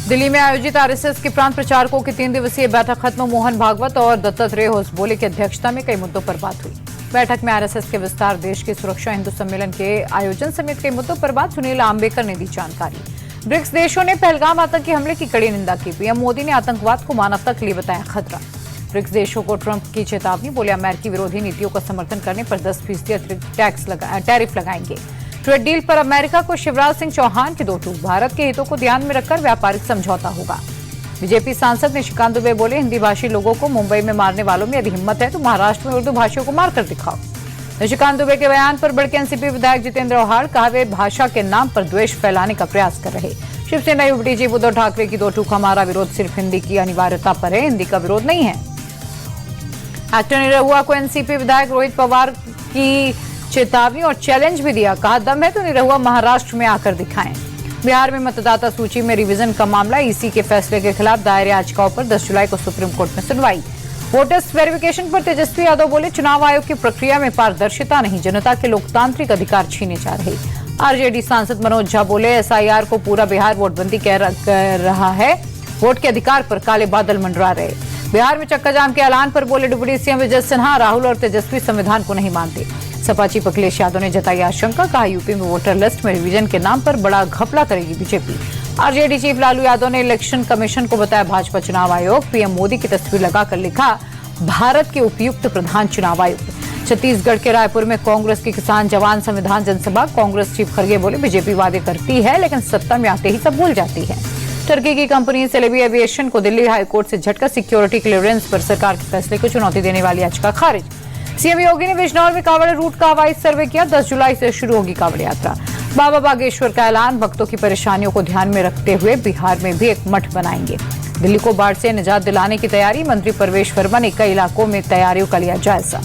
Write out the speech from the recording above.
दिल्ली में आयोजित आरएसएस के प्रांत प्रचारकों की 3 दिवसीय बैठक खत्म। मोहन भागवत और दत्तात्रेय होसबोले की अध्यक्षता में कई मुद्दों पर बात हुई। बैठक में आरएसएस के विस्तार, देश की सुरक्षा, हिंदू सम्मेलन के आयोजन समेत कई मुद्दों पर बात। सुनील आम्बेकर ने दी जानकारी। ब्रिक्स देशों ने पहलगाम आतंकी हमले की कड़ी निंदा की। पीएम मोदी ने आतंकवाद को मानवता के लिए बताया खतरा। ब्रिक्स देशों को ट्रंप की चेतावनी, बोले अमेरिकी विरोधी नीतियों का समर्थन करने पर 10% अतिरिक्त टैरिफ लगाएंगे। ट्रेड डील पर अमेरिका को शिवराज सिंह चौहान की 2 टूक। भारत के हितों को ध्यान में रखकर व्यापारिक समझौता होगा। बीजेपी सांसद निशिकांत दुबे बोले, हिंदी भाषी लोगों को मुंबई में मारने वालों में यदि हिम्मत है तो महाराष्ट्र में उर्दू भाषियों को मारकर दिखाओ। निशिकांत दुबे के बयान पर भड़के एनसीपी विधायक जितेंद्र औहाड़, कहा वे भाषा के नाम पर द्वेष फैलाने का प्रयास कर रहे। शिवसेना यूपीटी चीफ उद्धव ठाकरे की 2 टूक, हमारा विरोध सिर्फ हिंदी की अनिवार्यता पर है, हिंदी का विरोध नहीं है। एक्टर निरहुआ को एनसीपी विधायक रोहित पवार की चेतावनी और चैलेंज भी दिया। कहा दम है तो निरहुआ महाराष्ट्र में आकर दिखाएं। बिहार में मतदाता सूची में रिवीजन का मामला, ईसी के फैसले के खिलाफ दायर याचिकाओं पर 10 जुलाई को सुप्रीम कोर्ट में सुनवाई। वोटर्स वेरिफिकेशन पर तेजस्वी यादव बोले, चुनाव आयोग की प्रक्रिया में पारदर्शिता नहीं, जनता के लोकतांत्रिक अधिकार छीने जा रहे। आरजेडी सांसद मनोज झा बोले, एसआईआर को पूरा बिहार वोटबंदी कह रहा है, वोट के अधिकार पर काले बादल मंडरा रहे। बिहार में चक्का जाम के ऐलान पर बोले डिप्टी सीएम विजय सिन्हा, राहुल और तेजस्वी संविधान को नहीं मानते। सपा चीफ अखिलेश यादव ने जताई आशंका, कहा यूपी में वोटर लिस्ट में रिवीजन के नाम पर बड़ा घपला करेगी BJP. RJD chief Lalu Yadav ने इलेक्शन कमीशन को बताया भाजपा चुनाव आयोग। पीएम मोदी की तस्वीर लगाकर लिखा, भारत के उपयुक्त प्रधान चुनाव आयोग। छत्तीसगढ़ के रायपुर में कांग्रेस की किसान जवान संविधान जनसभा। कांग्रेस चीफ खड़गे बोले, बीजेपी वादे करती है लेकिन सत्ता में आते ही सब भूल जाती है। टर्की की कंपनी सेलेबी एविएशन को दिल्ली हाईकोर्ट से झटका, सिक्योरिटी क्लियरेंस पर सरकार के फैसले को चुनौती देने वाली याचिका खारिज। सीएम योगी ने बिजनौर में कांवड़ रूट का हवाई सर्वे किया। 10 जुलाई से शुरू होगी कांवड़ यात्रा। बाबा बागेश्वर का ऐलान, भक्तों की परेशानियों को ध्यान में रखते हुए बिहार में भी एक मठ बनाएंगे। दिल्ली को बाढ़ से निजात दिलाने की तैयारी, मंत्री परवेश वर्मा ने कई इलाकों में तैयारियों का लिया जायजा।